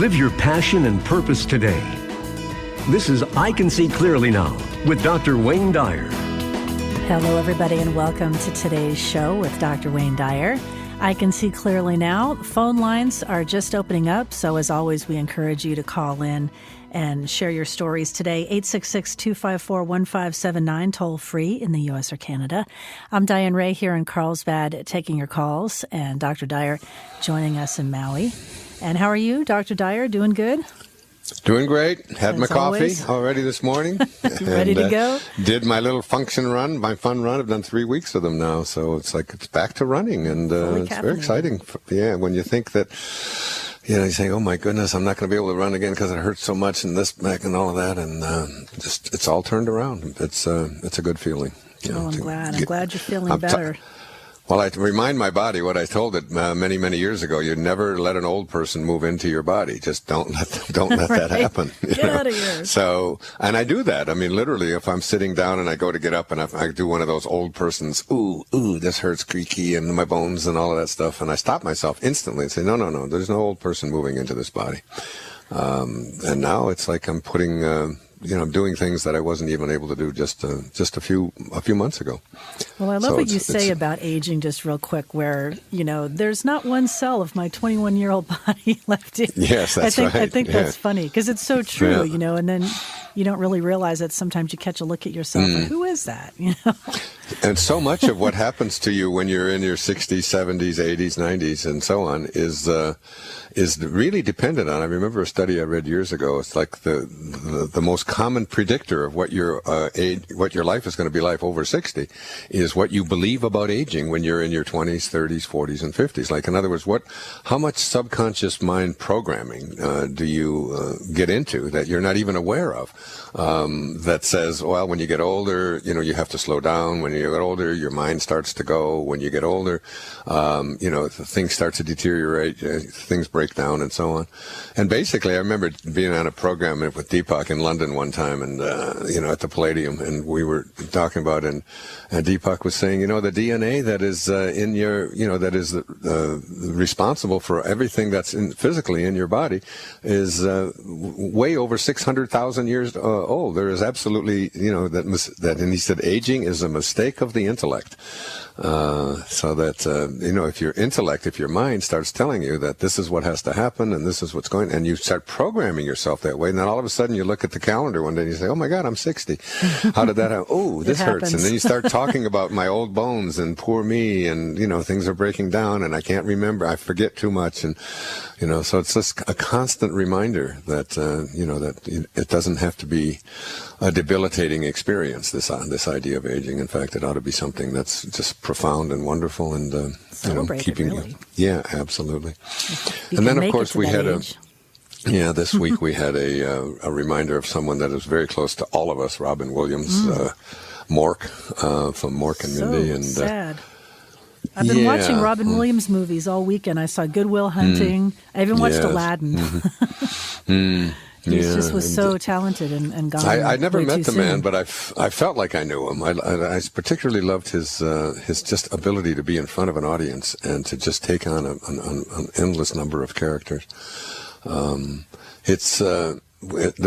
Live your passion and purpose today. This is I Can See Clearly Now with Dr. Wayne Dyer. Hello, everybody, and welcome to today's show with Dr. Wayne Dyer. I Can See Clearly Now. Phone lines are just opening up, so as always, we encourage you to call in and share your stories today. 866-254-1579, toll free in the U.S. or Canada. I'm Diane Ray here in Carlsbad taking your calls, and Dr. Dyer joining us in Maui. And how are you, Dr. Dyer? Doing good? Doing great. Had my coffee already this morning. Ready to go? Did my little function run, my fun run. I've done 3 weeks of them now, so it's like it's back to running, and it's very exciting. Yeah, when you think that, you say, oh my goodness, I'm not going to be able to run again because it hurts so much and this back and all of that, and just it's all turned around. It's a good feeling. I'm glad. I'm glad you're feeling better. Well, I remind my body what I told it many, many years ago. You never let an old person move into your body. Just don't let that happen. Get out of here. So, and I do that. I mean, literally, if I'm sitting down and I go to get up and I do one of those old person's, ooh, this hurts, creaky, and my bones and all of that stuff, and I stop myself instantly and say, no, there's no old person moving into this body. And now it's like I'm putting, doing things that I wasn't even able to do just a few months ago. Well, I love what you say about aging, just real quick, where, there's not one cell of my 21-year-old body left in. Yes, that's right. I think that's funny, because it's so true, and then you don't really realize that sometimes you catch a look at yourself and who is that, And so much of what happens to you when you're in your 60s, 70s, 80s, 90s, and so on is really dependent on. I remember a study I read years ago. It's like the most common predictor of what your life is going to be like over 60 is what you believe about aging when you're in your 20s, 30s, 40s, and 50s. Like, in other words, how much subconscious mind programming do you get into that you're not even aware of? That says, well, when you get older, you have to slow down. When you get older, your mind starts to go. When you get older, things start to deteriorate, things break down, and so on. And basically, I remember being on a program with Deepak in London one time, and at the Palladium, and we were talking about, and Deepak was saying, the DNA that is in your, that is responsible for everything that's physically in your body is way over 600,000 years old. There is absolutely, that, and he said, aging is a mistake of the intellect. So that, if your mind starts telling you that this is what has to happen and this is what's going, and you start programming yourself that way, and then all of a sudden you look at the calendar one day and you say, oh my God, I'm 60. How did that happen? Oh, this hurts. And then you start talking about my old bones and poor me, and, things are breaking down and I can't remember. I forget too much. And, so it's just a constant reminder that, that it doesn't have to be a debilitating experience, this idea of aging. In fact, it ought to be something that's just profound and wonderful, and keeping really. Yeah, absolutely. And then, of course, we had this week we had a reminder of someone that is very close to all of us, Robin Williams, Mork, from Mork and Mindy. And sad. I've been watching Robin Williams movies all weekend. I saw Good Will Hunting. I even watched Aladdin. He just was so talented and gone. I never met the man, soon. but I felt like I knew him. I particularly loved his just ability to be in front of an audience and to just take on an endless number of characters. It's the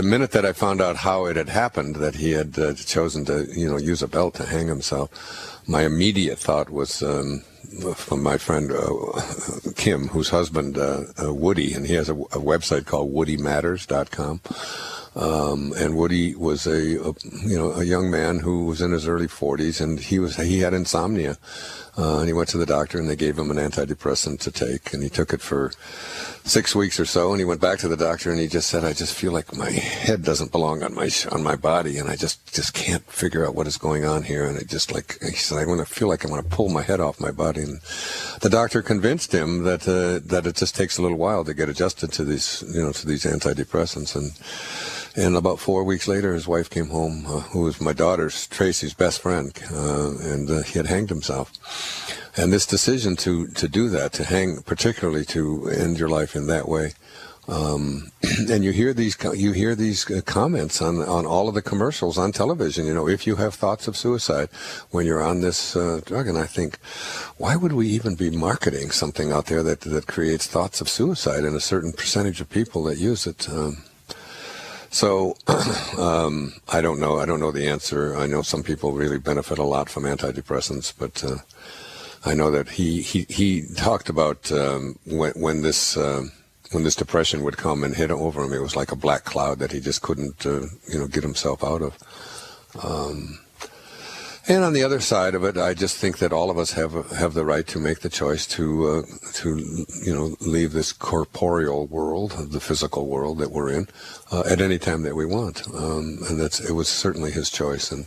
minute that I found out how it had happened, that he had chosen to use a belt to hang himself, my immediate thought was from my friend Kim, whose husband Woody, and he has a website called woodymatters.com. And Woody was a young man who was in his early 40s, and he had insomnia, and he went to the doctor, and they gave him an antidepressant to take, and he took it for 6 weeks or so, and he went back to the doctor, and he just said, I just feel like my head doesn't belong on my body, and I just can't figure out what is going on here, and he said, I feel like I want to pull my head off my body, and the doctor convinced him that it just takes a little while to get adjusted to these antidepressants, and about 4 weeks later, his wife came home, who was my daughter's, Tracy's best friend, and he had hanged himself. And this decision to do that, particularly to end your life in that way, And you hear these comments on all of the commercials on television. If you have thoughts of suicide when you're on this drug, and I think, why would we even be marketing something out there that creates thoughts of suicide in a certain percentage of people that use it? So I don't know. I don't know the answer. I know some people really benefit a lot from antidepressants, but I know that he talked about when this depression would come and hit over him, it was like a black cloud that he just couldn't, get himself out of. And on the other side of it, I just think that all of us have the right to make the choice to leave this corporeal world, the physical world that we're in, at any time that we want. And it was certainly his choice. And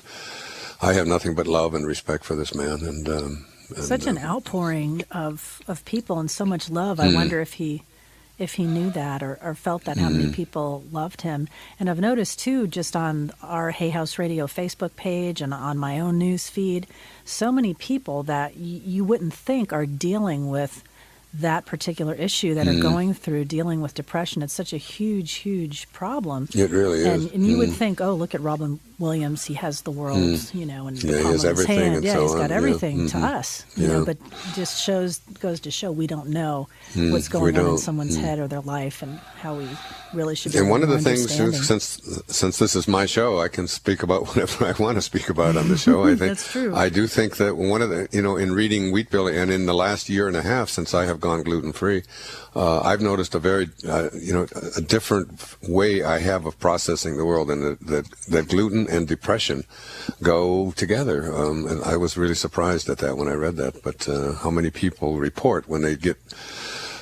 I have nothing but love and respect for this man. And such an outpouring of people and so much love. I wonder if he knew that or felt that, how many people loved him. And I've noticed, too, just on our Hay House Radio Facebook page and on my own news feed, so many people that you wouldn't think are dealing with that particular issue, that are going through dealing with depression. It's such a huge, huge problem. It really is. And you would think, oh, look at Robin Williams. He has the world, in the palm of his hand. Yeah, he's got everything to us. But just goes to show we don't know what's going on in someone's head or their life and how we really should be. And one of the things, since this is my show, I can speak about whatever I want to speak about on the show. I think that's true. I do think that one of the, in reading Wheat Belly, and in the last year and a half since I have gone gluten-free, I've noticed a very, a different way I have of processing the world, and that gluten and depression go together. And I was really surprised at that when I read that. But how many people report when they get,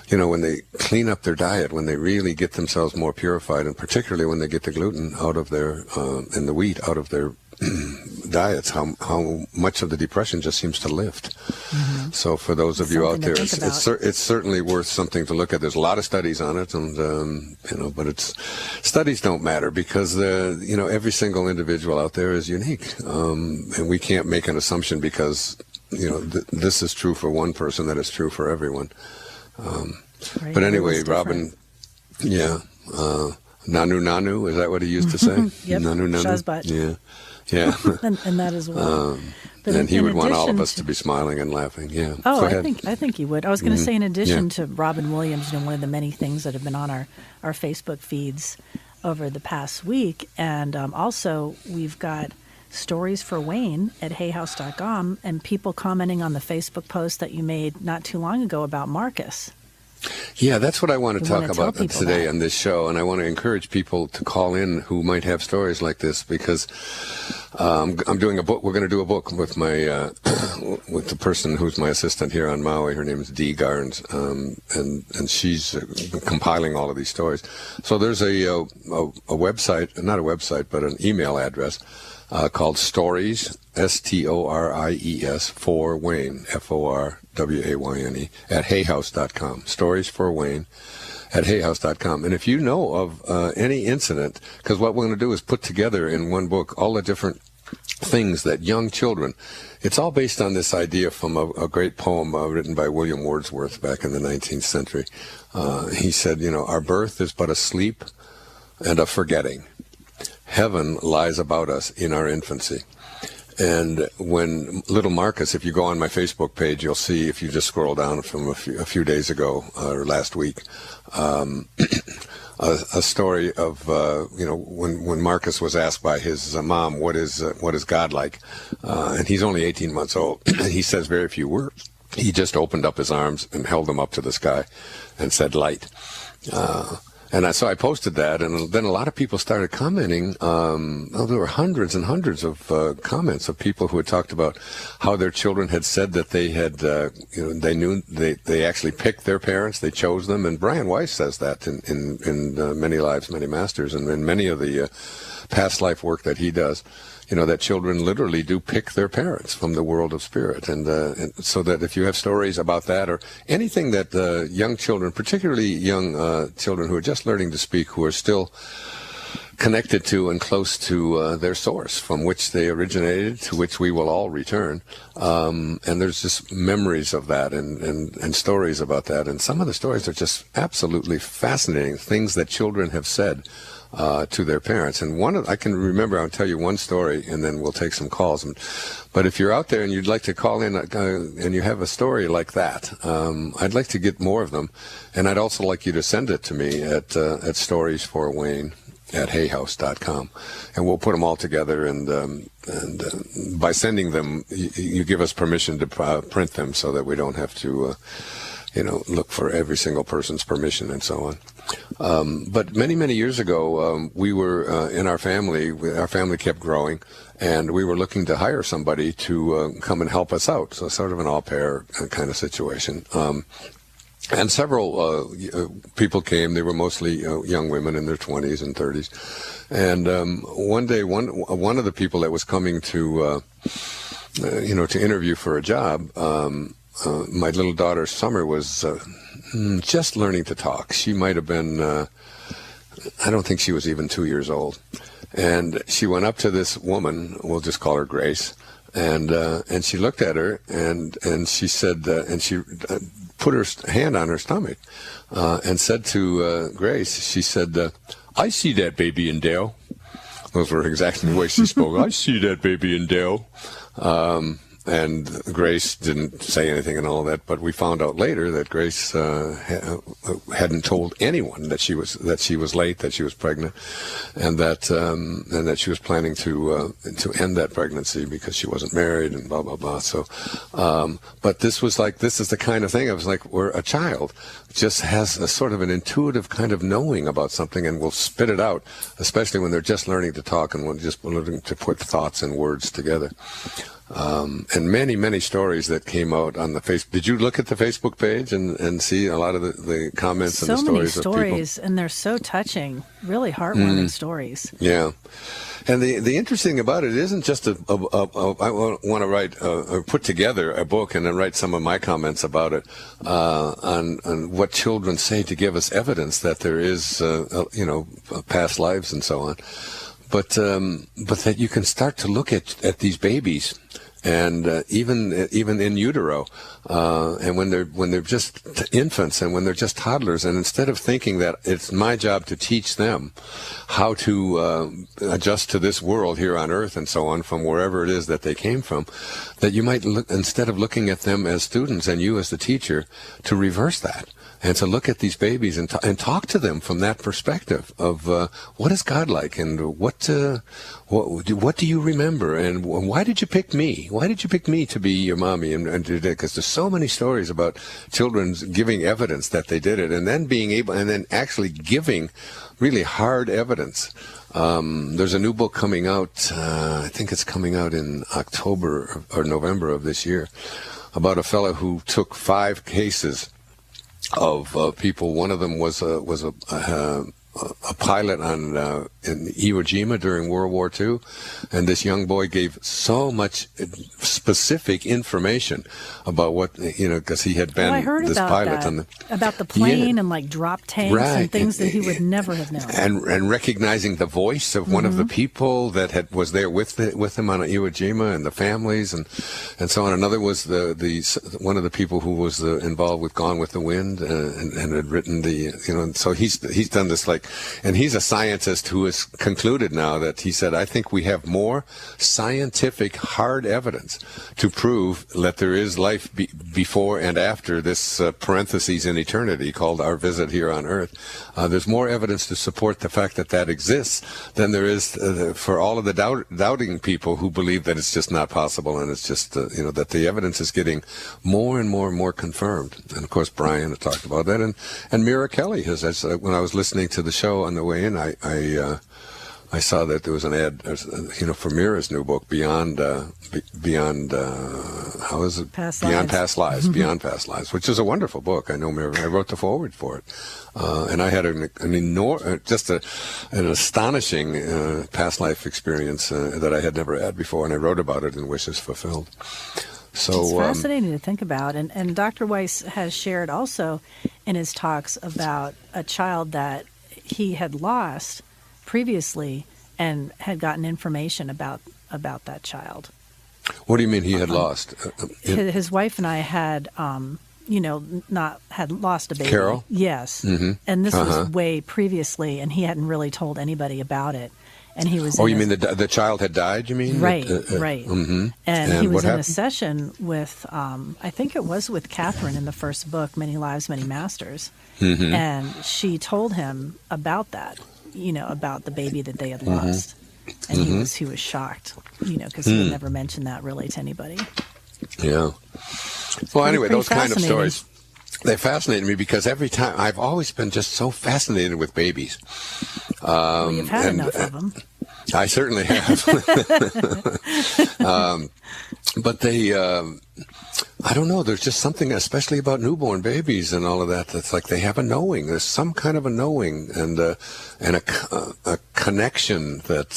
when they clean up their diet, when they really get themselves more purified, and particularly when they get the gluten out of their, and the wheat out of their diets, how much of the depression just seems to lift. So for those of you out there, it's certainly worth something to look at. There's a lot of studies on it, and but studies don't matter, because every single individual out there is unique, and we can't make an assumption because this is true for one person that it's true for everyone. But anyway, Robin, nanu, is that what he used to say? Yep, nanu. Shazbot. Yeah. and that as well. And he would want all of us to be smiling and laughing. Yeah. Oh, Go ahead. I think he would. I was going to say, in addition to Robin Williams, one of the many things that have been on our Facebook feeds over the past week, and also we've got Stories for Wayne at hayhouse.com, and people commenting on the Facebook post that you made not too long ago about Marcus. Yeah, that's what I want to talk about today on this show, and I want to encourage people to call in who might have stories like this, because I'm doing a book. We're going to do a book with my with the person who's my assistant here on Maui. Her name is Dee Garns, and she's compiling all of these stories. So there's a website, not a website, but an email address called Stories, STORIES, for Wayne, FORWAYNE, at hayhouse.com. Stories for Wayne at hayhouse.com. And if you know of any incident, because what we're going to do is put together in one book all the different things that young children, it's all based on this idea from a great poem written by William Wordsworth back in the 19th century. He said, our birth is but a sleep and a forgetting. Heaven lies about us in our infancy. And when little Marcus, if you go on my Facebook page, you'll see, if you just scroll down from a few days ago or last week, a story of when Marcus was asked by his mom, what is God like? And he's only 18 months old. He says very few words. He just opened up his arms and held them up to the sky and said, light. And so I posted that, and then a lot of people started commenting. There were hundreds and hundreds of comments of people who had talked about how their children had said that they had, they knew they actually picked their parents, they chose them. And Brian Weiss says that in Many Lives, Many Masters, and in many of the past life work that he does. That children literally do pick their parents from the world of spirit. And so that if you have stories about that, or anything that young children, particularly young children who are just learning to speak, who are still connected to and close to their source from which they originated, to which we will all return. And there's just memories of that and stories about that. And some of the stories are just absolutely fascinating, things that children have said to their parents. And I can remember, I'll tell you one story, and then we'll take some calls. But if you're out there and you'd like to call in and you have a story like that, I'd like to get more of them. And I'd also like you to send it to me at storiesforwayne@hayhouse.com, and we'll put them all together. And by sending them, you give us permission to print them, so that we don't have to look for every single person's permission and so on. But many, many years ago, we were in our family kept growing, and we were looking to hire somebody to come and help us out. So sort of an au pair kind of situation. And several people came. They were mostly young women in their 20s and 30s. And one day, one of the people that was coming to interview for a job, my little daughter Summer was just learning to talk. She might have been, I don't think she was even 2 years old. And she went up to this woman, we'll just call her Grace, and she looked at her and she said, and she put her hand on her stomach and said to Grace, she said, "I see that baby in Dale." Those were exactly the way she spoke. "I see that baby in Dale." And Grace didn't say anything and all that, but we found out later that Grace hadn't told anyone that she was late, that she was pregnant, and that she was planning to end that pregnancy because she wasn't married and blah blah blah. So, but this is the kind of thing. I was like, where a child just has a sort of an intuitive kind of knowing about something and will spit it out, especially when they're just learning to talk and when just learning to put thoughts and words together. And many, many stories that came out on the Facebook. Did you look at the Facebook page and see a lot of the comments and the stories So of people? many stories, and they're so touching, really heartwarming stories. Yeah. And the interesting about it isn't just I want to write or put together a book and then write some of my comments about it on what children say to give us evidence that there is past lives and so on. But that you can start to look at these babies, and even in utero, and when they're just infants and when they're just toddlers, and instead of thinking that it's my job to teach them how to adjust to this world here on Earth and so on from wherever it is that they came from, that you might look, instead of looking at them as students and you as the teacher, to reverse that. And to look at these babies and talk to them from that perspective of what is God like, and what do you remember, and why did you pick me? Why did you pick me to be your mommy? And because there's so many stories about children giving evidence that they did it, and then being able, and then actually giving really hard evidence. There's a new book coming out. I think it's coming out in October or November of this year, about a fellow who took 5 cases of people. One of them was a pilot in Iwo Jima during World War II, and this young boy gave so much specific information about what, because he had been this pilot about the plane and like drop tanks and things that he would never have known, and recognizing the voice of one of the people that was there with him on Iwo Jima, and the families and so on. Another was one of the people who was involved with Gone with the Wind and had written so he's done this and he's a scientist who has concluded now that he said, I think we have more scientific hard evidence to prove that there is life before and after this parentheses in eternity called our visit here on Earth. There's more evidence to support the fact that exists than there is for all of the doubting people who believe that it's just not possible, and it's just that the evidence is getting more and more and more confirmed. And of course Brian had talked about that, and Mira Kelly has. When I was listening to the show on the way in, I saw that there was an ad, for Mira's new book, Beyond how is it? Beyond Past Lives, Beyond Past Lives, which is a wonderful book. I know Mira. I wrote the foreword for it, and I had an astonishing past life experience that I had never had before, and I wrote about it in Wishes Fulfilled. So it's fascinating to think about, and Dr. Weiss has shared also in his talks about a child that he had lost previously and had gotten information about that child. What do you mean he had lost? His wife and I had, had lost a baby. Carol? Yes. Mm-hmm. And this was way previously, and he hadn't really told anybody about it. And he was. Oh, you mean the child had died? You mean? Right, right. Mm-hmm. And he was in a session with, I think it was with Catherine in the first book, Many Lives, Many Masters, and she told him about that, about the baby that they had lost, and he was shocked, because he had never mentioned that really to anybody. Yeah. Well, anyway, pretty those kind of stories. They fascinate me because every time I've always been just so fascinated with babies. Well, you've had enough of them. I certainly have. But they, I don't know, there's just something, especially about newborn babies and all of that, that's like they have a knowing. There's some kind of a knowing and a connection that,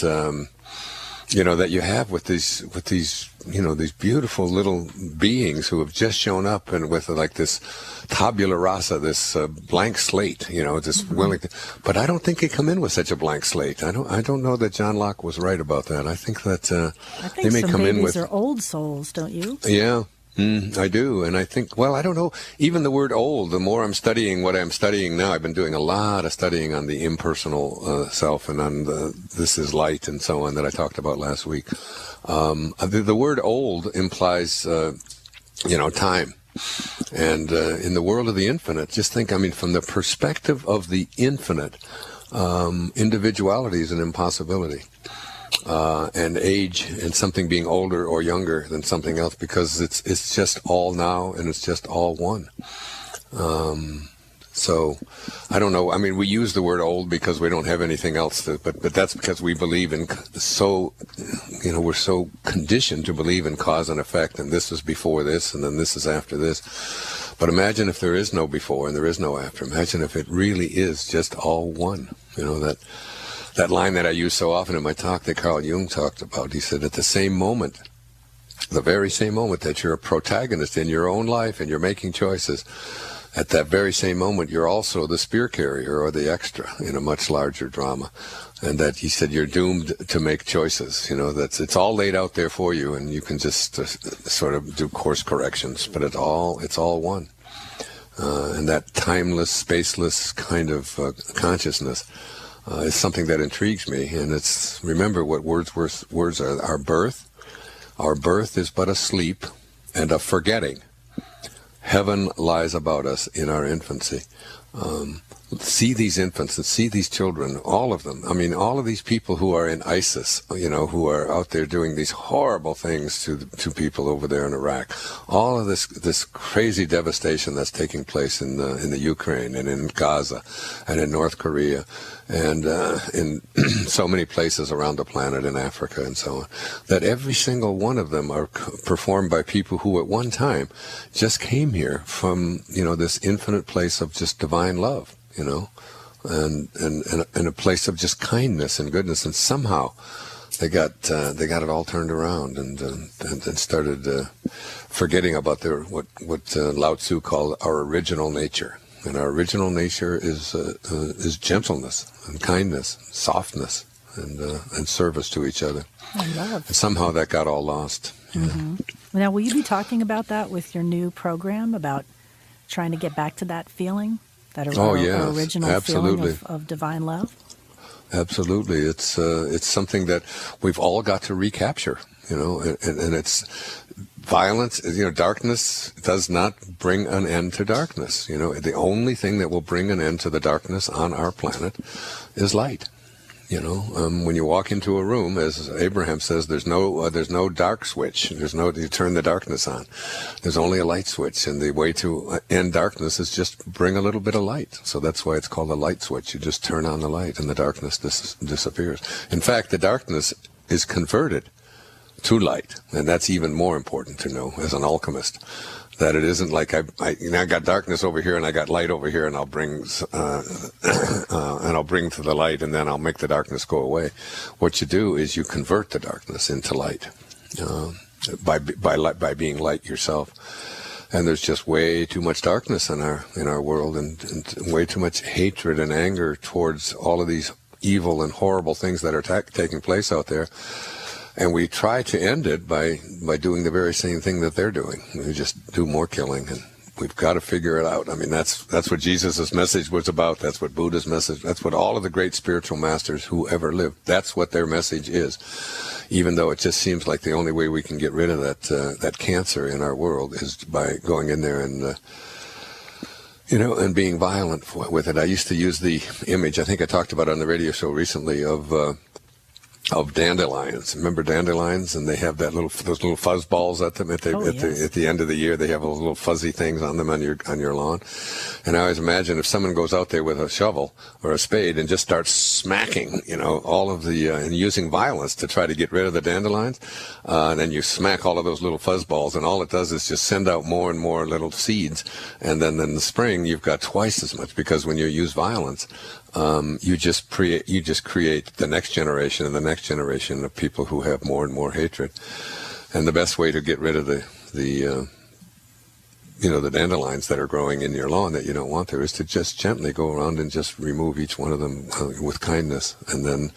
that you have with these, these beautiful little beings who have just shown up and with like this tabula rasa, this blank slate, just willing to, but I don't think they come in with such a blank slate. I don't know that John Locke was right about that. I think that they may come in with. Some babies are old souls, don't you? Yeah. I do, and I think, I don't know, even the word old, the more I'm studying what I'm studying now, I've been doing a lot of studying on the impersonal self and on this is light and so on that I talked about last week. The word old implies, time. And in the world of the infinite, just think, from the perspective of the infinite, individuality is an impossibility. And age and something being older or younger than something else because it's just all now and it's just all one. So I don't know. We use the word old because we don't have anything else but that's because we believe in we're so conditioned to believe in cause and effect, and this is before this and then this is after this. But imagine if there is no before and there is no after. Imagine if it really is just all one. That line that I use so often in my talk that Carl Jung talked about, he said, at the same moment, the very same moment that you're a protagonist in your own life and you're making choices, at that very same moment, you're also the spear carrier or the extra in a much larger drama. And that he said you're doomed to make choices, it's all laid out there for you and you can just sort of do course corrections, but it's all one. And that timeless, spaceless kind of consciousness is something that intrigues me, and it's, remember what Wordsworth's words are, our birth is but a sleep and a forgetting. Heaven lies about us in our infancy. See these infants and see these children, all of them. All of these people who are in ISIS, who are out there doing these horrible things to people over there in Iraq. All of this crazy devastation that's taking place in the Ukraine and in Gaza and in North Korea and in so many places around the planet, in Africa and so on. That every single one of them are performed by people who at one time just came here from this infinite place of just divine love. And a place of just kindness and goodness, and somehow they got it all turned around and started forgetting about what Lao Tzu called our original nature, and our original nature is gentleness and kindness, softness, and service to each other. And love. And somehow that got all lost. Now, will you be talking about that with your new program about trying to get back to that feeling? That original absolutely. Feeling of divine love? Absolutely. It's something that we've all got to recapture, and it's violence, darkness does not bring an end to darkness. The only thing that will bring an end to the darkness on our planet is light. When you walk into a room, as Abraham says, there's no dark switch. You turn the darkness on. There's only a light switch, and the way to end darkness is just bring a little bit of light. So that's why it's called a light switch. You just turn on the light, and the darkness disappears. In fact, the darkness is converted to light, and that's even more important to know as an alchemist. That it isn't like I got darkness over here and I got light over here, and I'll bring to the light, and then I'll make the darkness go away. What you do is you convert the darkness into light by being light yourself. And there's just way too much darkness in our world, and way too much hatred and anger towards all of these evil and horrible things that are taking place out there. And we try to end it by doing the very same thing that they're doing. We just do more killing, and we've got to figure it out. I mean, that's what Jesus' message was about. That's what Buddha's message, that's what all of the great spiritual masters who ever lived, that's what their message is. Even though it just seems like the only way we can get rid of that cancer in our world is by going in there and and being violent with it. I used to use the image, I think I talked about it on the radio show recently, of dandelions. Remember dandelions? And they have those little fuzz balls at them at the end of the year. They have those little fuzzy things on them on your lawn. And I always imagine if someone goes out there with a shovel or a spade and just starts smacking, all of the and using violence to try to get rid of the dandelions, and then you smack all of those little fuzz balls, and all it does is just send out more and more little seeds. And then in the spring you've got twice as much, because when you use violence, you just create the next generation and the next generation of people who have more and more hatred. And the best way to get rid of the dandelions that are growing in your lawn that you don't want there is to just gently go around and just remove each one of them with kindness. And then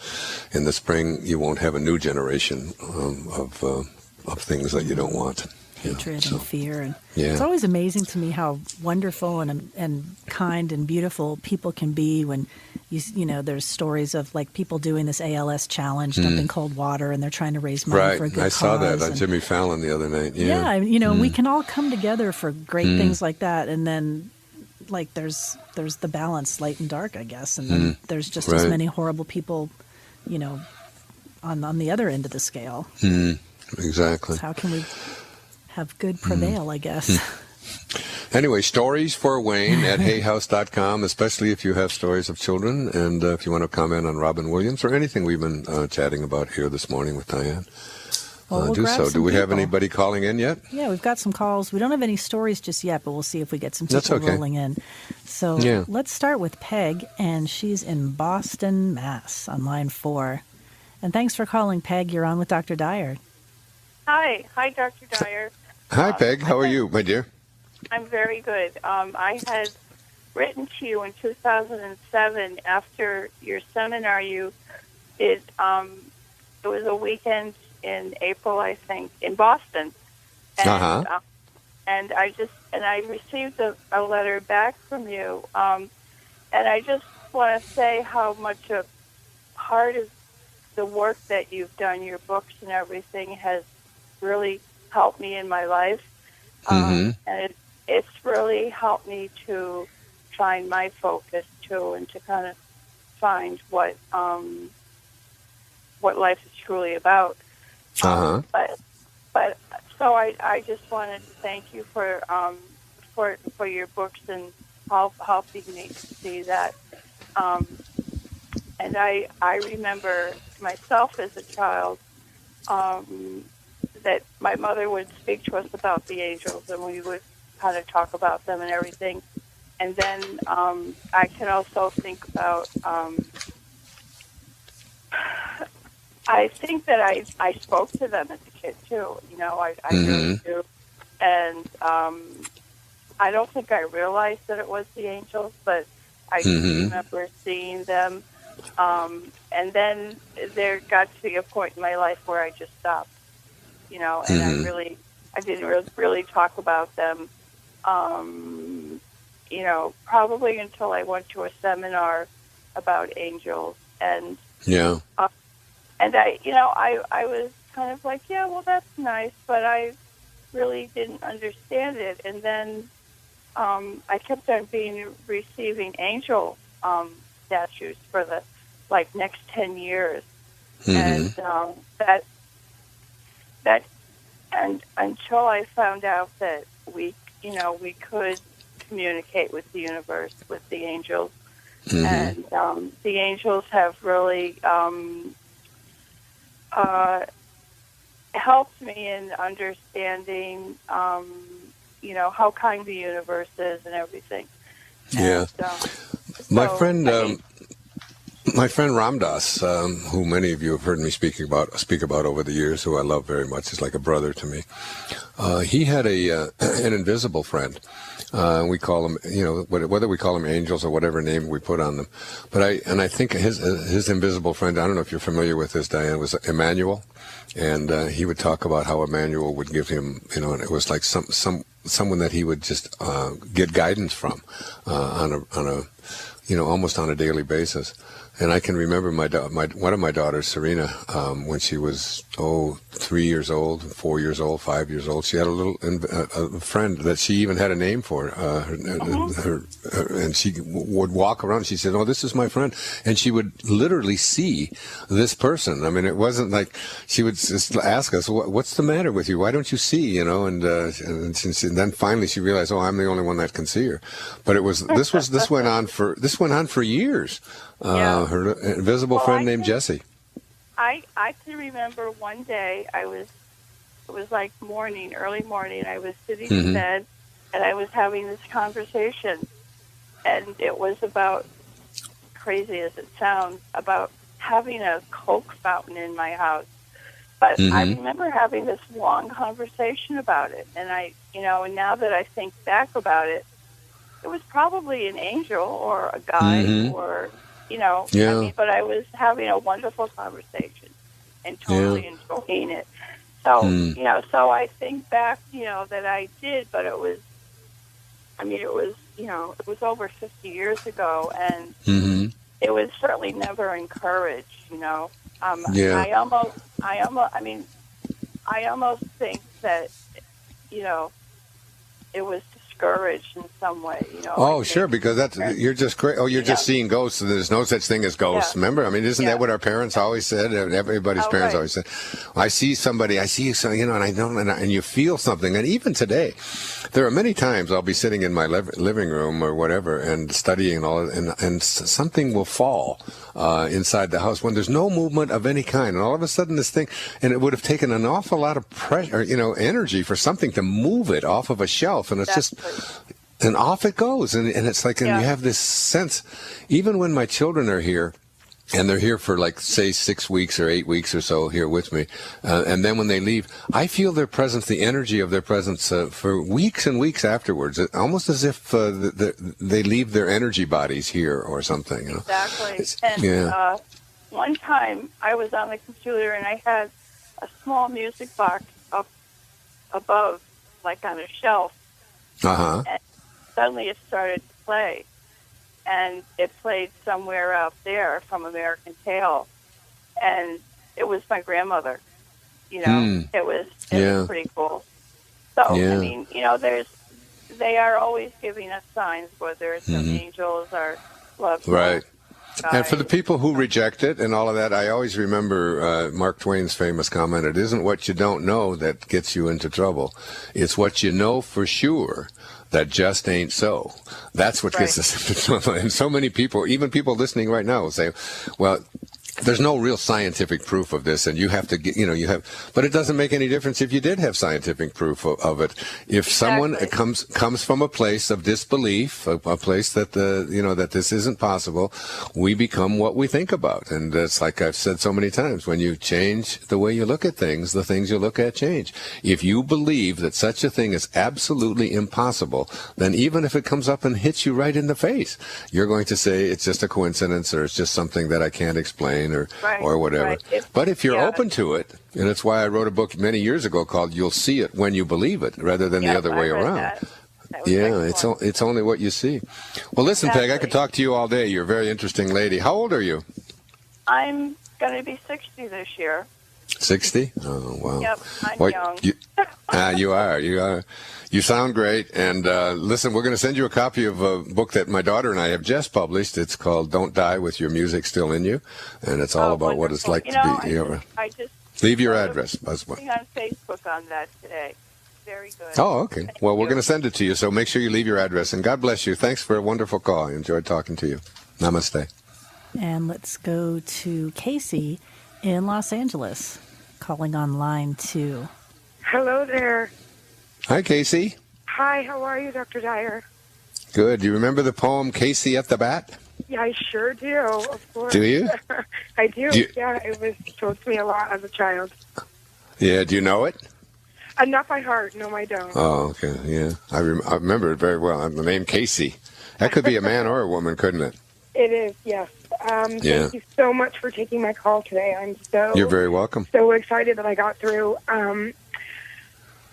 in the spring you won't have a new generation of things that you don't want. Hatred and fear, and yeah. It's always amazing to me how wonderful and kind and beautiful people can be when there's stories of like people doing this ALS challenge, dumping cold water, and they're trying to raise money for a good cause. I saw that on Jimmy Fallon the other night. Yeah, we can all come together for great things like that, and then like there's the balance, light and dark, I guess, and then there's just as many horrible people, on the other end of the scale. Exactly. So how can we have good prevail, I guess. Anyway, stories for Wayne at hayhouse.com, especially if you have stories of children, and if you want to comment on Robin Williams or anything we've been chatting about here this morning with Diane. We'll do so. Do we have anybody calling in yet? Yeah, we've got some calls. We don't have any stories just yet, but we'll see if we get some people rolling in. So let's start with Peg, and she's in Boston, Mass, on line 4. And thanks for calling, Peg. You're on with Dr. Dyer. Hi, Dr. Dyer. Hi, Peg. How are you, my dear? I'm very good. I had written to you in 2007 after your seminar you did. It was a weekend in April, I think, in Boston. And, and I received a letter back from you. And I just want to say how much a part of the work that you've done, your books and everything, has really helped me in my life. And it's really helped me to find my focus too, and to kind of find what life is truly about. But so I just wanted to thank you for your books and helping me to see that. And I remember myself as a child, that my mother would speak to us about the angels, and we would kind of talk about them and everything. And then I can also think about, I think that I spoke to them as a kid too. I really do. And I don't think I realized that it was the angels, but I do remember seeing them. And then there got to be a point in my life where I just stopped. And I didn't really talk about them, probably until I went to a seminar about angels. And and I was kind of like, yeah, well, that's nice, but I really didn't understand it. And then I kept on receiving angel statues for the next 10 years, and that and until I found out that we could communicate with the universe, with the angels, and the angels have really helped me in understanding, how kind the universe is and everything. Yeah, and, my friend Ramdas, who many of you have heard me speak about over the years, who I love very much, is like a brother to me. He had an invisible friend. We call them, whether we call them angels or whatever name we put on them. But I think his invisible friend, I don't know if you're familiar with this, Diane, was Emmanuel. And he would talk about how Emmanuel would give him, and it was like someone that he would just get guidance from on a almost on a daily basis. And I can remember one of my daughters, Serena, when she was 3 years old, 4 years old, 5 years old. She had a friend that she even had a name for. And she would walk around. She said, "Oh, this is my friend," and she would literally see this person. I mean, it wasn't like she would just ask us, "What's the matter with you? Why don't you see?" And then finally she realized, "Oh, I'm the only one that can see her." But this went on for years. Her invisible friend named Jessie. I can remember one day it was like early morning. I was sitting in bed and I was having this conversation, and it was about, crazy as it sounds, about having a Coke fountain in my house. But I remember having this long conversation about it, and and now that I think back about it, it was probably an angel or a guide or. But I was having a wonderful conversation and totally enjoying it. So, so I think back, that I did, but it was over 50 years ago, and it was certainly never encouraged, I almost think that, it was discouraged in some way, Oh, sure, because you're just great. Oh, you're just seeing ghosts, and there's no such thing as ghosts. Yeah. Remember, I mean, isn't that what our parents always said? Everybody's parents always said, "I see somebody, I see something, and I don't," and you feel something. And even today, there are many times I'll be sitting in my living room or whatever and studying and something will fall inside the house when there's no movement of any kind, and all of a sudden this thing, and it would have taken an awful lot of pressure, energy for something to move it off of a shelf, and it's just. And off it goes, and it's like, and you have this sense, even when my children are here, and they're here for like, say, 6 weeks or 8 weeks or so here with me, and then when they leave, I feel their presence, the energy of their presence for weeks and weeks afterwards, almost as if they leave their energy bodies here or something. Exactly. And one time I was on the computer and I had a small music box up above, like on a shelf. And suddenly it started to play, and it played Somewhere Out There from American Tail, and it was my grandmother. It was pretty cool. So I mean, they are always giving us signs, whether it's from angels or loved ones. Right. And for the people who reject it and all of that, I always remember Mark Twain's famous comment, "It isn't what you don't know that gets you into trouble. It's what you know for sure that just ain't so." That's what gets us into trouble. And so many people, even people listening right now, will say, "Well, there's no real scientific proof of this, and you have to get, but it doesn't make any difference if you did have scientific proof of it. If someone comes from a place of disbelief, a place that that this isn't possible, we become what we think about. And it's like I've said so many times, when you change the way you look at things, the things you look at change. If you believe that such a thing is absolutely impossible, then even if it comes up and hits you right in the face, you're going to say it's just a coincidence, or it's just something that I can't explain, or whatever. Right. But if you're open to it, and that's why I wrote a book many years ago called "You'll See It When You Believe It," rather than the other way around. It's only what you see. Well, listen, Peg, I could talk to you all day. You're a very interesting lady. How old are you? I'm going to be 60 this year. 60? Oh, wow. Yep, I'm young. You are. You sound great. And listen, we're going to send you a copy of a book that my daughter and I have just published. It's called "Don't Die with Your Music Still in You." And it's all about what it's like to be. I just leave your address. I'm on Facebook on that today. Very good. Oh, okay. Well, we're going to send it to you, so make sure you leave your address. And God bless you. Thanks for a wonderful call. I enjoyed talking to you. Namaste. And let's go to Casey in Los Angeles, calling on line 2. Hello there. Hi, Casey. Hi, how are you, Dr. Dyer? Good. Do you remember the poem "Casey at the Bat"? Yeah, I sure do, of course. Do you? I do. Yeah, it was told to me a lot as a child. Yeah, do you know it? Not by heart. No, I don't. Oh, okay. Yeah. I remember it very well. The name Casey. That could be a man or a woman, couldn't it? It is, yes. Yeah. Thank you so much for taking my call today. I'm You're very welcome. so excited that I got through.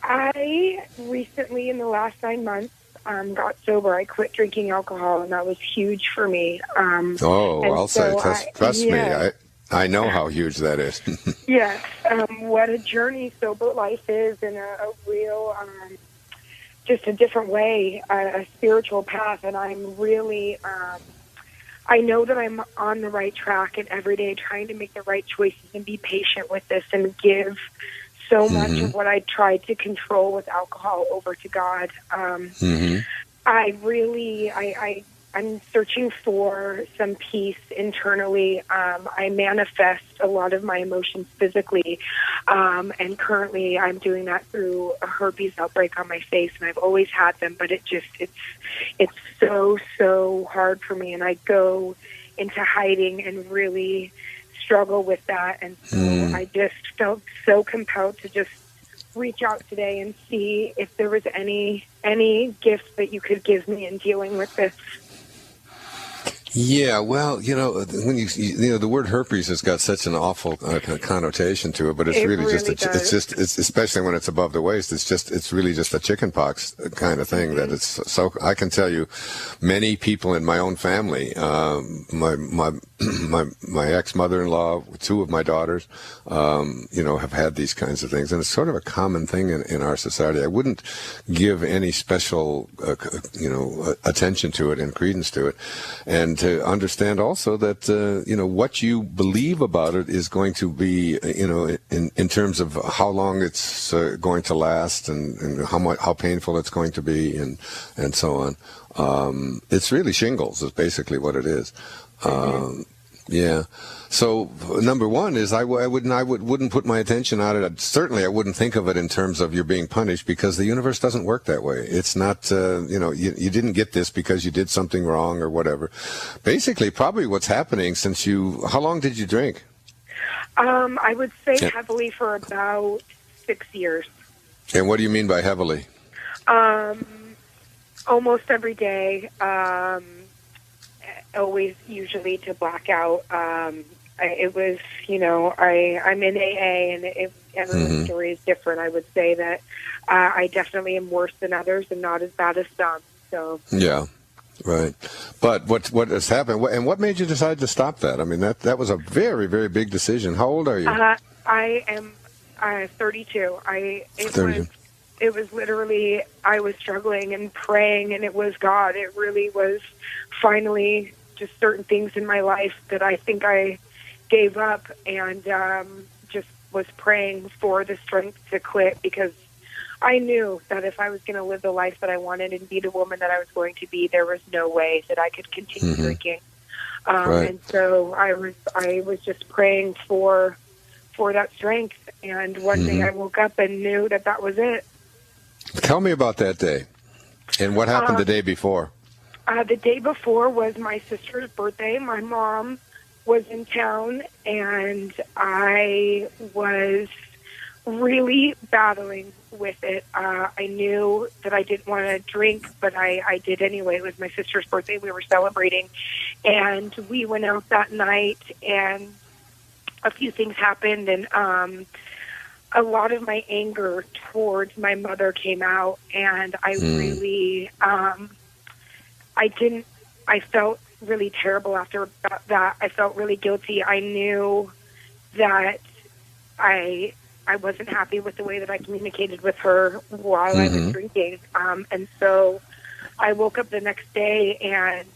I recently, in the last 9 months, got sober. I quit drinking alcohol, and that was huge for me. I'll say, trust me, I know how huge that is. Yes. What a journey sober life is, and a real, just a different way, a spiritual path. And I'm really, I know that I'm on the right track, and every day trying to make the right choices and be patient with this and give so much of what I tried to control with alcohol over to God. I'm searching for some peace internally. I manifest a lot of my emotions physically, and currently I'm doing that through a herpes outbreak on my face, and I've always had them, but it's so hard for me, and I go into hiding and really struggle with that, and so I just felt so compelled to just reach out today and see if there was any gift that you could give me in dealing with this. Yeah, well, when the word herpes has got such an awful connotation to it, but it's really just especially when it's above the waist, it's really just a chicken pox kind of thing that it's so. I can tell you, many people in my own family, my ex-mother-in-law, two of my daughters, have had these kinds of things, and it's sort of a common thing in our society. I wouldn't give any special, attention to it and credence to it, and to understand also that what you believe about it is going to be in terms of how long it's going to last and how painful it's going to be and so on. It's really shingles is basically what it is. Yeah. So number one is I wouldn't put my attention on it. Certainly I wouldn't think of it in terms of you're being punished, because the universe doesn't work that way. It's not, you didn't get this because you did something wrong or whatever. Basically, probably what's happening how long did you drink? I would say heavily for about 6 years. And what do you mean by heavily? Almost every day. Always usually to black out. It was, I'm in AA, and everyone's story is different. I would say that I definitely am worse than others and not as bad as some. So yeah, right. But what has happened, and what made you decide to stop that? I mean, that was a very, very big decision. How old are you? I am 32. 32. It was literally, I was struggling and praying, and it was God. It really was finally just certain things in my life that I think I gave up, and just was praying for the strength to quit, because I knew that if I was going to live the life that I wanted and be the woman that I was going to be, there was no way that I could continue drinking. Right. And so I was just praying for that strength, and one day I woke up and knew that was it. Tell me about that day, and what happened the day before. The day before was my sister's birthday. My mom was in town, and I was really battling with it. I knew that I didn't want to drink, but I did anyway. It was my sister's birthday. We were celebrating, and we went out that night, and a few things happened, and a lot of my anger towards my mother came out, and I really, I felt really terrible after that. I felt really guilty. I knew that I wasn't happy with the way that I communicated with her while I was drinking. And so I woke up the next day, and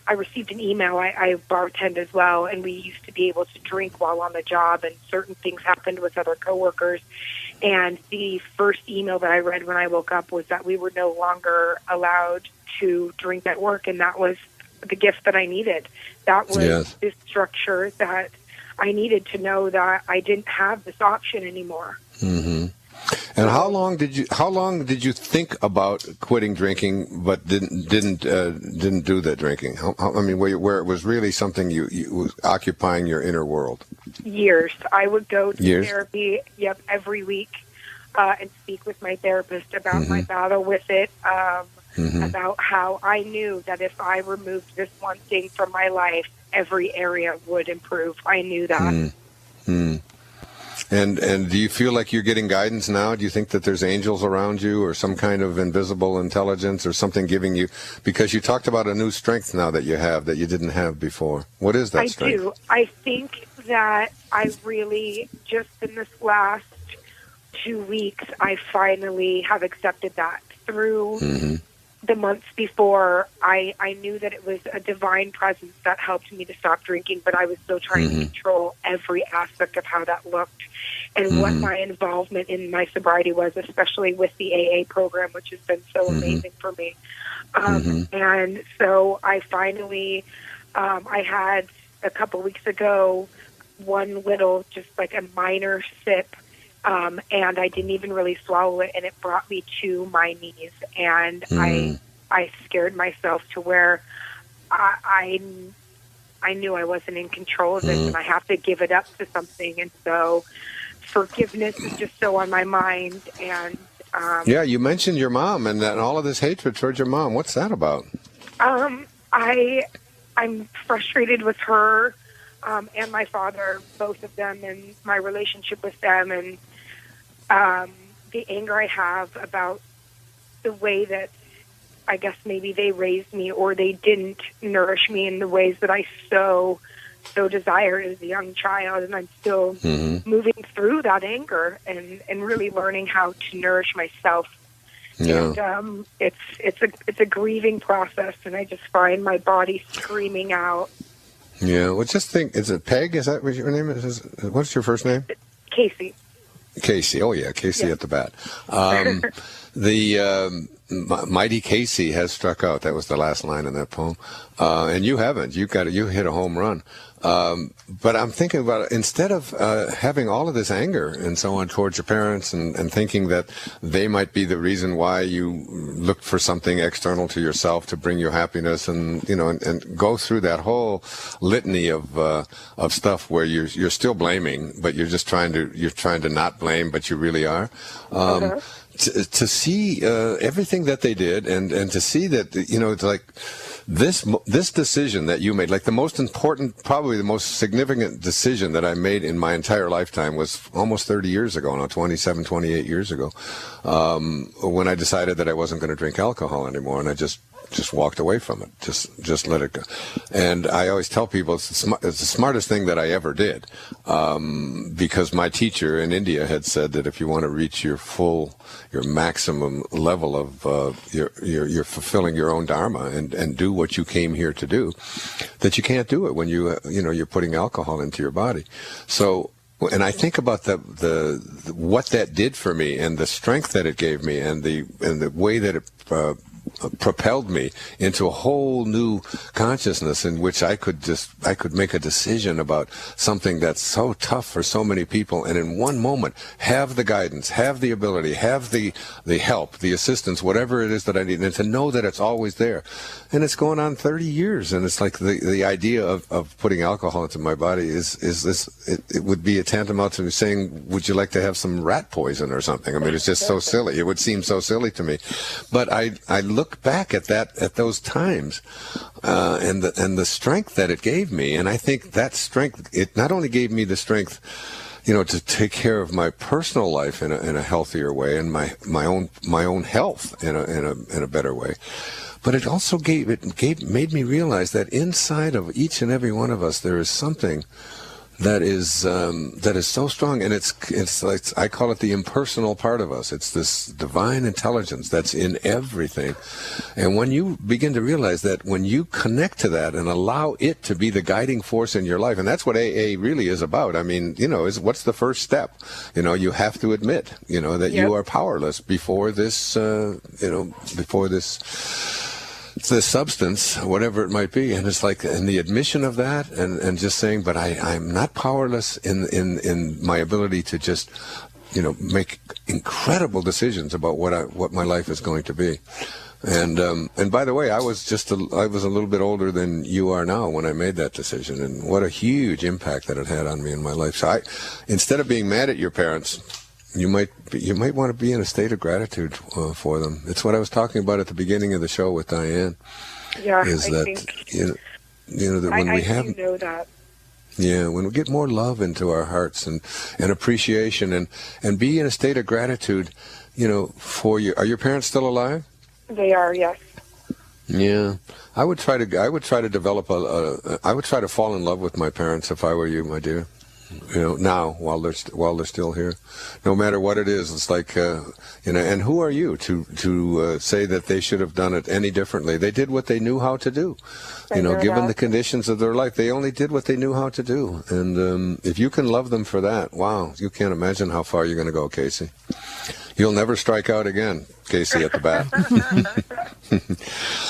I received an email. I bartend as well, and we used to be able to drink while on the job, and certain things happened with other coworkers. And the first email that I read when I woke up was that we were no longer allowed to drink at work, and that was the gift that I needed. That was this structure that I needed to know that I didn't have this option anymore. And how long did you think about quitting drinking, but didn't do that drinking? I mean, where it was really something you was occupying your inner world? Years. I would go to therapy. Every week. and speak with my therapist about my battle with it, about how I knew that if I removed this one thing from my life, every area would improve. I knew that. And do you feel like you're getting guidance now? Do you think that there's angels around you or some kind of invisible intelligence or something giving you, because you talked about a new strength now that you have that you didn't have before. What is that strength? I do. I think that I really, just in this last 2 weeks, I finally have accepted that. Through the months before, I knew that it was a divine presence that helped me to stop drinking, but I was still trying to control every aspect of how that looked and what my involvement in my sobriety was, especially with the AA program, which has been so amazing for me. And so I finally, I had a couple weeks ago, one little, just like a minor sip, and I didn't even really swallow it, and it brought me to my knees, and I scared myself to where I knew I wasn't in control of this, and I have to give it up to something, and so forgiveness is just so on my mind. And yeah, you mentioned your mom and all of this hatred towards your mom. What's that about? I'm frustrated with her and my father, both of them, and my relationship with them, and the anger I have about the way that I guess maybe they raised me, or they didn't nourish me in the ways that I so desired as a young child, and I'm still moving through that anger and really learning how to nourish myself. Yeah. And it's a grieving process, and I just find my body screaming out. Yeah, well, just think, is it Peg? Is that what your name is? What's your first name? Casey. Casey. Oh, yeah, Casey at the bat. The mighty Casey has struck out. That was the last line in that poem. And you haven't. You hit a home run. But I'm thinking about, instead of having all of this anger and so on towards your parents and thinking that they might be the reason why you looked for something external to yourself to bring you happiness, and and go through that whole litany of stuff where you're still blaming, but you're trying to not blame, but you really are. To see everything that they did, and to see that, it's like this decision that you made, like the most important, probably the most significant decision that I made in my entire lifetime was almost 30 years ago now, 27, 28 years ago, when I decided that I wasn't going to drink alcohol anymore, and I just walked away from it, just let it go. And I always tell people it's the smartest thing that I ever did, because my teacher in India had said that if you want to reach your maximum level of you're fulfilling your own dharma and do what you came here to do, that you can't do it when you're putting alcohol into your body. So. And I think about the what that did for me, and the strength that it gave me, and the way that it propelled me into a whole new consciousness in which I could make a decision about something that's so tough for so many people, and in one moment have the guidance, have the ability, have the help, the assistance, whatever it is that I need, and to know that it's always there. And it's going on 30 years, and it's like the idea of putting alcohol into my body is this, it would be a tantamount to saying, would you like to have some rat poison or something? I mean, it's just so silly. It would seem so silly to me. But I look back at those times, and the strength that it gave me, and I think that strength, it not only gave me the strength, to take care of my personal life in a healthier way, and my own health in a better way, but it also made me realize that inside of each and every one of us there is something that is so strong, and it's like, I call it the impersonal part of us. It's this divine intelligence that's in everything. And when you begin to realize that, when you connect to that and allow it to be the guiding force in your life, and that's what AA really is about. I mean, what's the first step? You have to admit, that you are powerless before this, the substance, whatever it might be, and it's like, and the admission of that, and just saying, but I'm not powerless in my ability to just, make incredible decisions about what my life is going to be. And by the way, I was a little bit older than you are now when I made that decision, and what a huge impact that it had on me in my life. So instead of being mad at your parents, you might want to be in a state of gratitude for them. It's what I was talking about at the beginning of the show with Diane. Yeah, is I that think, you know that when we have, do know that. yeah, when we get more love into our hearts and appreciation and be in a state of gratitude, for you. Are your parents still alive? They are, yes. Yeah, I would try to develop I would try to fall in love with my parents if I were you, my dear. Now while they're still here, no matter what it is, it's like and who are you to say that they should have done it any differently? They did what they knew how to do. Given the conditions of their life, they only did what they knew how to do. And if you can love them for that, wow, you can't imagine how far you're going to go, Casey. You'll never strike out again, Casey at the bat.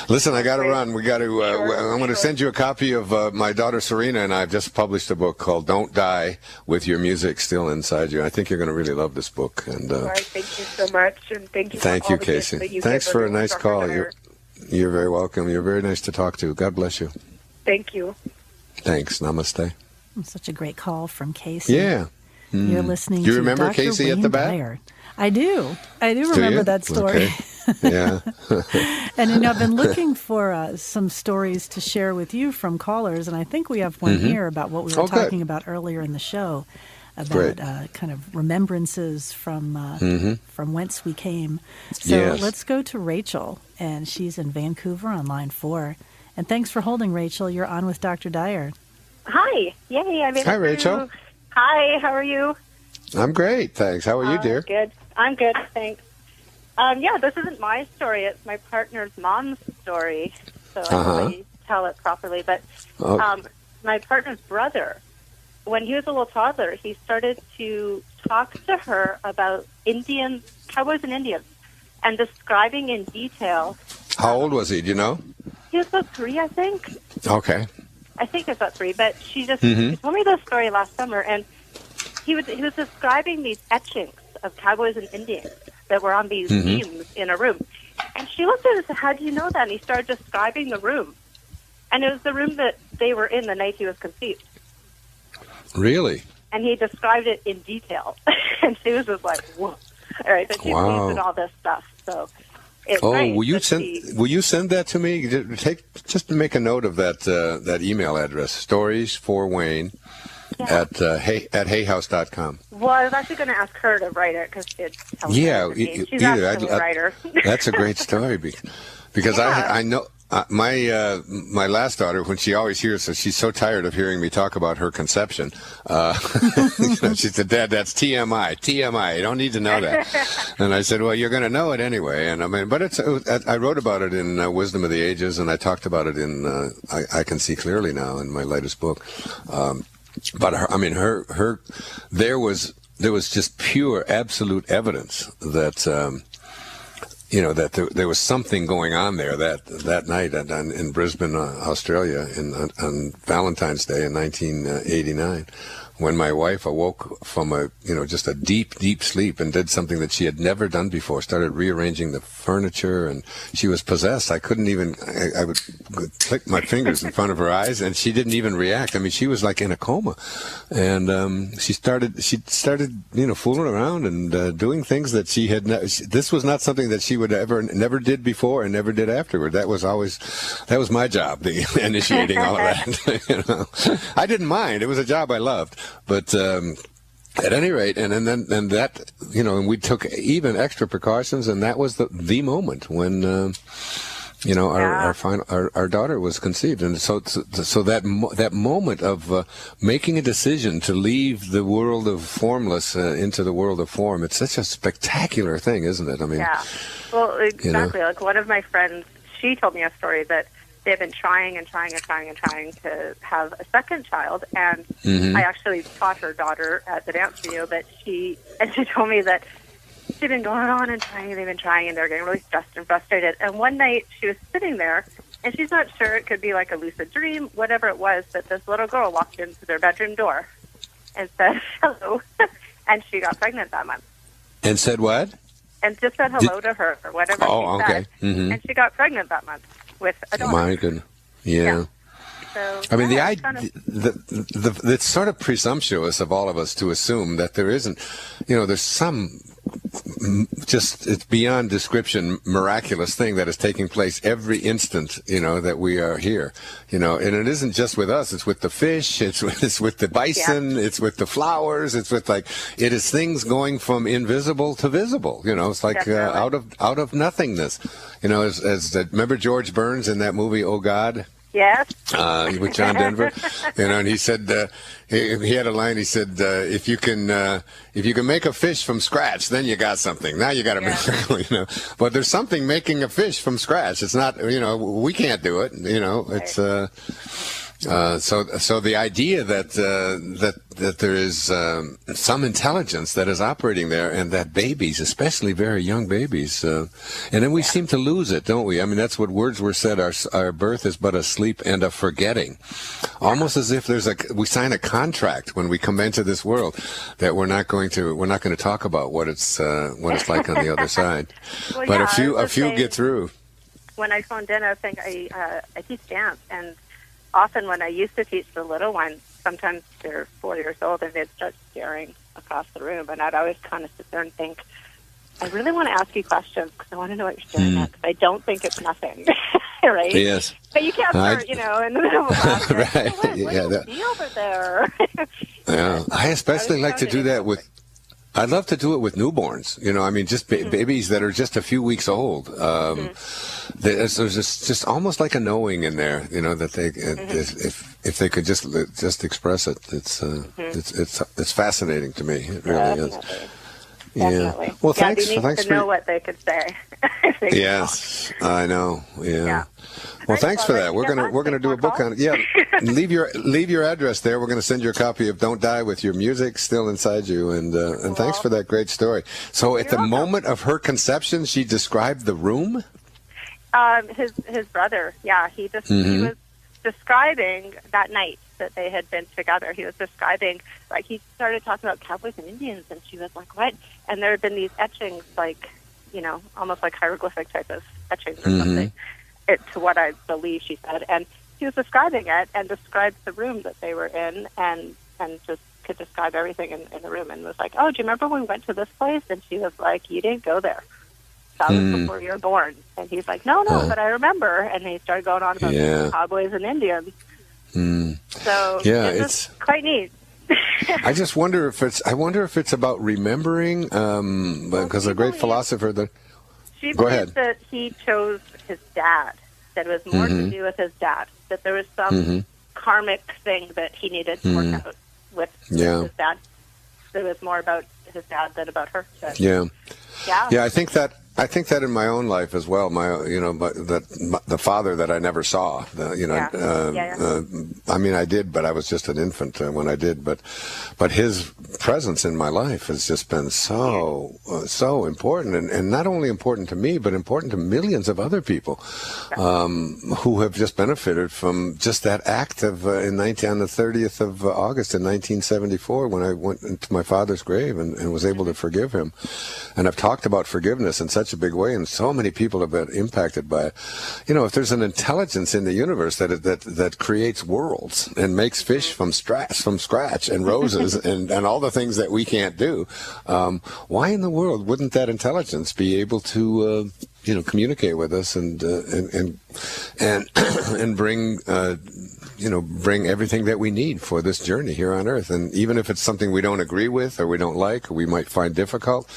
Listen, I got to run. We got to. I'm going to send you a copy of my daughter Serena and I've just published a book called "Don't Die with Your Music Still Inside You." I think you're going to really love this book. And all right, thank you so much, and thank you. Thank for you, all the gifts Casey. that you Thanks give for a everyone, nice Dr. call. Dyer. You're very welcome. You're very nice to talk to. God bless you. Thank you. Thanks. Namaste. Such a great call from Casey. Yeah. You're listening Do you to remember Dr. Casey Wayne at the bat? Dyer. I do remember that story. Okay. Yeah. And I've been looking for some stories to share with you from callers, and I think we have one here about what we were talking about earlier in the show, about kind of remembrances from whence we came. So let's go to Rachel, and she's in Vancouver on line 4. And thanks for holding, Rachel. You're on with Dr. Dyer. Hi. Yay. Hi, Rachel. Hi. How are you? I'm great, thanks. How are you, dear? Good. I'm good, thanks. This isn't my story. It's my partner's mom's story, so I really tell it properly. But my partner's brother, when he was a little toddler, he started to talk to her about cowboys and Indians, and describing in detail. How old was he? Do you know? He was about 3, I think. Okay. I think he was about 3, but she told me this story last summer, and he was describing these etchings of cowboys and Indians that were on these beams in a room. And she looked at it and said, "How do you know that?" And he started describing the room. And it was the room that they were in the night he was conceived. Really? And he described it in detail. And she was just like, whoa. All right, but she believes in all this stuff. So it's nice. Will you send that to me? Just to make a note of that email address, stories for Wayne. At hayhouse.com. Well, I was actually going to ask her to write it because she's actually a writer. That's a great story because I know my last daughter, when she always hears it, she's so tired of hearing me talk about her conception. She said, "Dad, that's TMI. You don't need to know that." And I said, "Well, you're going to know it anyway." And but I wrote about it in Wisdom of the Ages, and I talked about it in I Can See Clearly Now in my latest book. But there was just pure, absolute evidence that that there was something going on there that night in Brisbane, Australia, on Valentine's Day in 1989, when my wife awoke from just a deep, deep sleep and did something that she had never done before. Started rearranging the furniture, and she was possessed. I couldn't even. I would click my fingers in front of her eyes, and she didn't even react. I mean, she was like in a coma, and she started fooling around and doing things that she had. This was not something that she would never did before and never did afterward. That was my job, the initiating all of that. I didn't mind. It was a job I loved. But at any rate, and that, and we took even extra precautions, and that was the moment when, our daughter was conceived, and so that moment of making a decision to leave the world of formless into the world of form, it's such a spectacular thing, isn't it? I mean, yeah, well, exactly. Like one of my friends, she told me a story that they've been trying to have a second child, and I actually taught her daughter at the dance studio that she told me that she'd been going on and trying, and they're getting really stressed and frustrated. And one night she was sitting there, and she's not sure, it could be like a lucid dream, whatever it was, that this little girl walked into their bedroom door and said hello, and she got pregnant that month. And said what? And just said hello to her or whatever she said. And she got pregnant that month with a daughter. My goodness. Yeah. So I mean, it's sort of presumptuous of all of us to assume that there isn't, there's some just, it's beyond description, miraculous thing that is taking place every instant, that we are here, and it isn't just with us, it's with the fish, it's with the bison, it's with the flowers, it is things going from invisible to visible, it's like out of nothingness, remember George Burns in that movie, Oh God? Yes. With John Denver, and he said he had a line. He said, "If you can make a fish from scratch, then you got something. Now you got a miracle, But there's something making a fish from scratch. It's not, we can't do it. It's so the idea that there is some intelligence that is operating there, and that babies, especially very young babies, and then we seem to lose it, don't we? I mean, that's what Wordsworth said. Our birth is but a sleep and a forgetting, almost as if we sign a contract when we come into this world that we're not going to talk about what it's like on the other side. Well, but a few get through. When I phoned in, I think I teach dance, and often when I used to teach the little ones, sometimes they're 4 years old and they'd start staring across the room, and I'd always kind of sit there and think, I really want to ask you questions because I want to know what you're staring at, because I don't think it's nothing, right? Yes. But you can't start, in the middle of a class. Right. What do you see over there? Yeah. I especially like to do that with. I'd love to do it with newborns, just babies that are just a few weeks old. There's just almost like a knowing in there, that they, if they could just express it, it's fascinating to me. It really is. Definitely. Yeah. Well, thanks. They need to know what they could say. Yes, I know. Yeah. Well, thanks for that. We're gonna do a book on it. Yeah. leave your address there. We're gonna send you a copy of Don't Die with your music still inside you, and thanks for that great story. So, at the moment of her conception, she described the room. His brother. Yeah, he was describing that night that they had been together. He was describing, like, he started talking about cowboys and Indians, and she was like, what? And there had been these etchings, like, almost like hieroglyphic type of etchings or something, to what I believe she said. And he was describing it and described the room that they were in, and just could describe everything in the room, and was like, oh, do you remember when we went to this place? And she was like, you didn't go there. That was before you were born. And he's like, no, but I remember. And he started going on about cowboys and Indians. So it's quite neat. I just wonder if it's about remembering, because a great philosopher that. She Go believes ahead. that he chose his dad. That it was more to do with his dad. That there was some karmic thing that he needed to work out with his dad. It was more about his dad than about her. But, yeah. I think that in my own life as well. The father that I never saw. I mean, I did, but I was just an infant when I did. But his presence in my life has just been so important, and not only important to me, but important to millions of other people who have just benefited from just that act of on the 30th of August in 1974, when I went into my father's grave and was able to forgive him. And I've talked about forgiveness in such a big way, and so many people have been impacted by it. If there's an intelligence in the universe that creates worlds and makes fish from scratch and roses and all the things that we can't do, why in the world wouldn't that intelligence be able to communicate with us and bring bring everything that we need for this journey here on Earth? And even if it's something we don't agree with or we don't like or we might find difficult,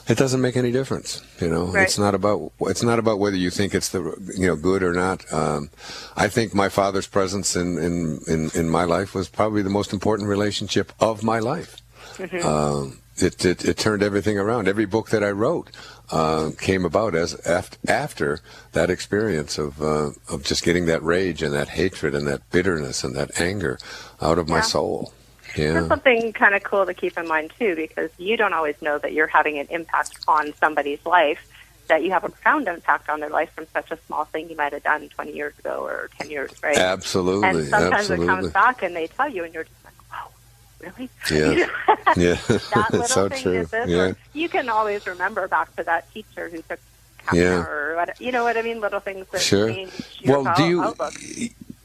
it doesn't make any difference. Right. It's not about whether you think it's the good or not. I think my father's presence in my life was probably the most important relationship of my life. It turned everything around. Every book that I wrote came about as after that experience of just getting that rage and that hatred and that bitterness and that anger out of my soul. Yeah. There's something kind of cool to keep in mind, too, because you don't always know that you're having an impact on somebody's life, that you have a profound impact on their life from such a small thing you might have done 20 years ago or 10 years, right? Absolutely. And sometimes it comes back and they tell you, and you're just like, wow, really? Yeah. Yeah. That little so thing true. is this. Yeah. Or you can always remember back to that teacher who took or what, you know what I mean? Little things that change your outlook.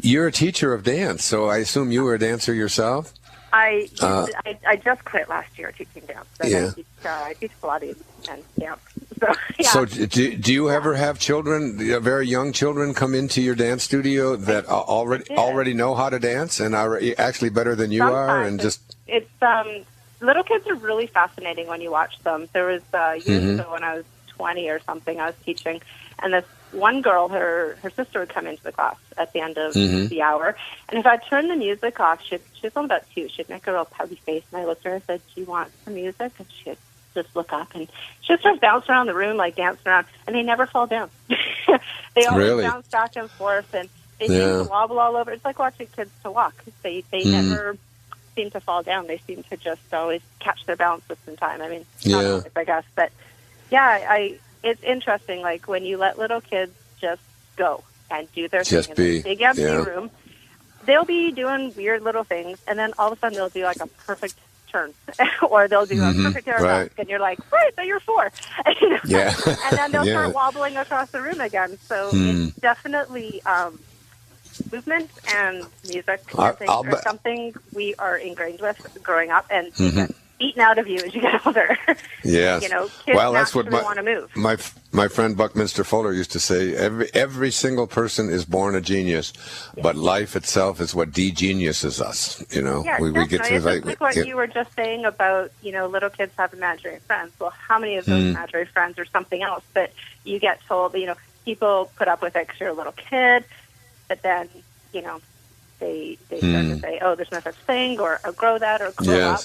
You're a teacher of dance, so I assume you were a dancer yourself? I just quit last year teaching dance. And I teach Pilates and dance. So, yeah. So do you ever have children, very young children, come into your dance studio that already know how to dance and are actually better than you are? And it's little kids are really fascinating when you watch them. There was years ago when I was 20 or something, I was teaching, and this one girl, her sister would come into the class at the end of the hour, and if I turned the music off, she was only about 2, she'd make a real pouty face, and I looked at her and said, "Do you want some music?" And she'd just look up, and she'd start bouncing around the room, like dancing around, and they never fall down. They always bounce back and forth, and they seem to wobble all over. It's like watching kids to walk. They never seem to fall down. They seem to just always catch their balance just in time. I mean, not always, I guess, but yeah, it's interesting, like when you let little kids just go and do their thing in a big empty room, they'll be doing weird little things, and then all of a sudden they'll do like a perfect turn, or they'll do a perfect arabesque, and you're like, right, but you're 4. And then they'll start wobbling across the room again. So it's definitely movement and music and things are something we are ingrained with growing up, and eaten out of you as you get older. Yes. Kids that's what want to move. My friend Buckminster Fuller used to say, every single person is born a genius, but life itself is what de-geniuses us. We get to like what you were just saying about, little kids have imaginary friends. Well, how many of those imaginary friends are something else that you get told, people put up with it because you're a little kid, but then, they start to say, "Oh, there's no such thing," or "grow that," or "grow up,"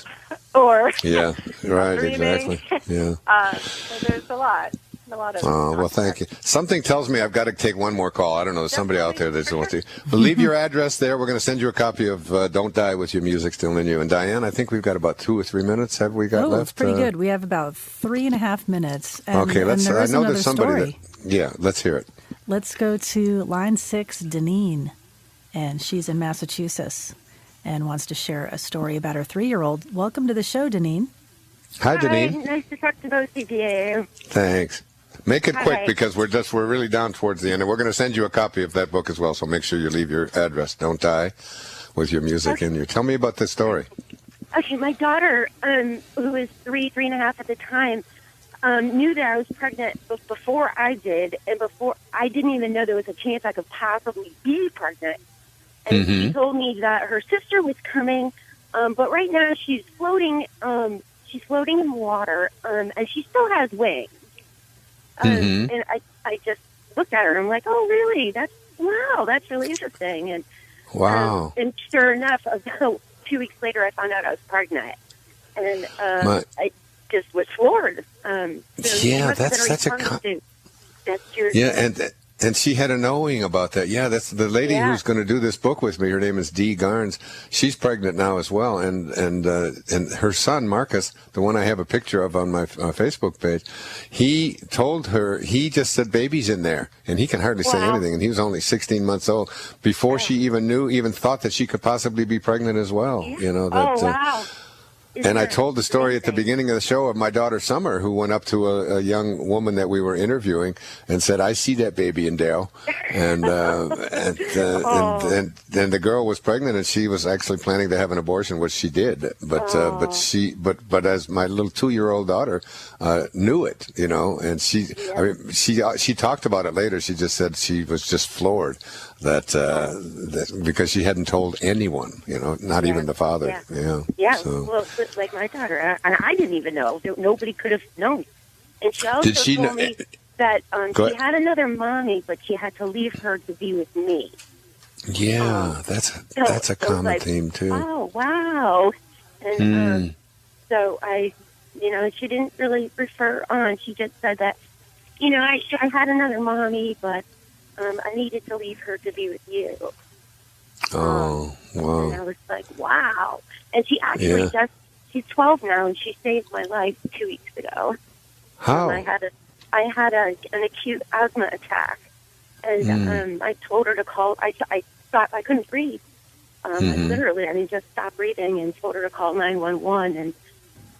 or dreaming. Exactly. Yeah. So there's a lot of. Oh, well, thank you. Something tells me I've got to take one more call. I don't know. There's somebody out there that wants to. But leave your address there. We're going to send you a copy of "Don't Die with Your Music Still in You." And Diane, I think we've got about 2 or 3 minutes. Have we got left? It's pretty good. We have about 3.5 minutes. Okay, let's. I know there's somebody story. let's hear it. Let's go to line 6, Deneen. And she's in Massachusetts and wants to share a story about her 3-year-old. Welcome to the show, Deneen. Hi, Deneen. Nice to talk to both of you. Thanks. Make it quick because we're really down towards the end, and we're going to send you a copy of that book as well. So make sure you leave your address. Don't die with your music in you. Tell me about this story. Okay, my daughter, who was 3.5 at the time, knew that I was pregnant before I did, and before I didn't even know there was a chance I could possibly be pregnant. And she told me that her sister was coming, but right now she's floating. She's floating in water, and she still has wings. And I just looked at her and I'm like, "Oh, really? That's really interesting." And and sure enough, about 2 weeks later, I found out I was pregnant, and I just was floored. That's such a and she had a knowing about that. Yeah, that's the lady who's going to do this book with me. Her name is Dee Garns. She's pregnant now as well, and her son Marcus, the one I have a picture of on my Facebook page, he told her, he just said baby's in there, and he can hardly say anything, and he was only 16 months old before she even thought that she could possibly be pregnant as well. And I told the story at the beginning of the show of my daughter Summer, who went up to a young woman that we were interviewing and said, "I see that baby in Dale," and the girl was pregnant, and she was actually planning to have an abortion, which she did. But as my little 2-year-old daughter knew it, and she talked about it later. She just said she was just floored that because she hadn't told anyone, not even the father. Well, like my daughter, and I didn't even know. Nobody could have known. And she also told me that she had another mommy, but she had to leave her to be with me. Yeah, that's a common theme too. Oh, wow! And so I, she didn't really refer on. She just said that, I had another mommy, but I needed to leave her to be with you. Oh, wow! And I was like, wow! And she actually she's 12 now, and she saved my life 2 weeks ago. How? I had an acute asthma attack, and I told her to call. I thought I couldn't breathe. I just stopped breathing and told her to call 911, and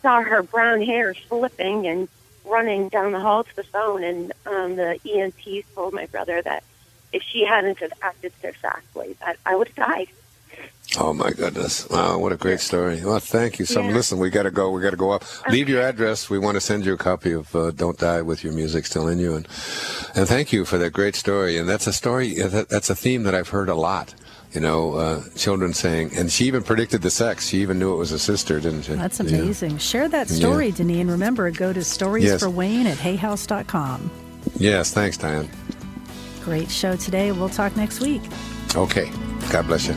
saw her brown hair flipping and running down the hall to the phone, and the EMT told my brother that if she hadn't have acted so fastly, that I would have died. Oh my goodness! Wow, what a great story. Well, thank you so much. Listen, we got to go. We got to go up. Okay. Leave your address. We want to send you a copy of "Don't Die with Your Music Still in You," and thank you for that great story. And that's a story. That's a theme that I've heard a lot. You know, children saying, and she even predicted the sex. She even knew it was a sister, didn't she? That's amazing. Share that story, Deneen. Remember, go to storiesforwayne@hayhouse.com. Yes, thanks, Diane. Great show today. We'll talk next week. Okay. God bless you.